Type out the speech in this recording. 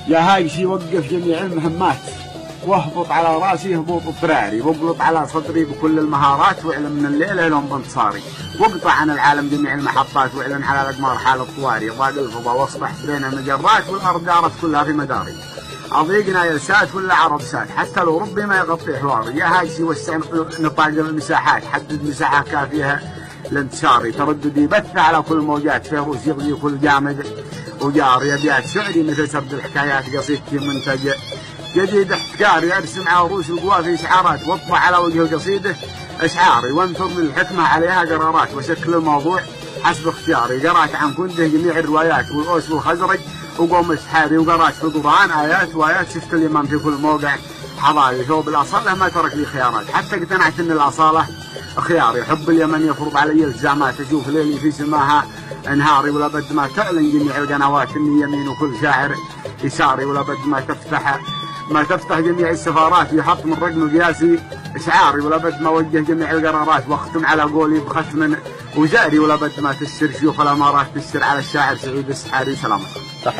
يا هايشي وقف جميع المهمات، واهبط على راسي هبوط اضطراري، واقلط على صدري بكل المهارات، واعلن من الليلة لهم بانتصاري، واقطع عن العالم جميع المحطات، واعلن على الأقمار حال الطواري، ضاق الفضاء واصبح بين المجرات، والأرض دارت كلها في مداري، أضيقنا يلسات ولا عربسات، حتى لو ربي ما يغطي حواري، يا هايشي وسع نطاق المساحات، حدد مساحة كافية لانتشاري، ترددي بث على كل موجات، فيروس يغذي كل جامد وجاري، أبيات شعري مثل سرد الحكايات، قصيدتي منتج جديد احتكاري، ارسم عروس وقوافي اشعارات، واطبع على وجه القصيده اشعاري، وانثر من الحكمه عليها قرارات، وشكل الموضوع حسب اختياري، قرات عن كنده جميع الروايات، والاوس والخزرج وقوم اصحابي، وقرات في القران ايات وايات، شفت الامام في كل موقع حضاري، ثوب الاصاله ما ترك لي خيارات، حتى اقتنعت ان الاصاله خياري، حب اليمن يفرض علي التزامات، اشوف ليلي في سماها انهاري، ولا بد ما تعلن جميع القنوات اني يمين وكل شاعر يساري، ولا بد ما تفتح جميع السفارات، يحط من رقم القياسي اشعاري، ولا بد ما اوجه جميع القرارات، واختم على قولي بختم وزاري، ولا بد ما تسر شيوخ الامارات تسر على الشاعر سعيد السحاري. سلام.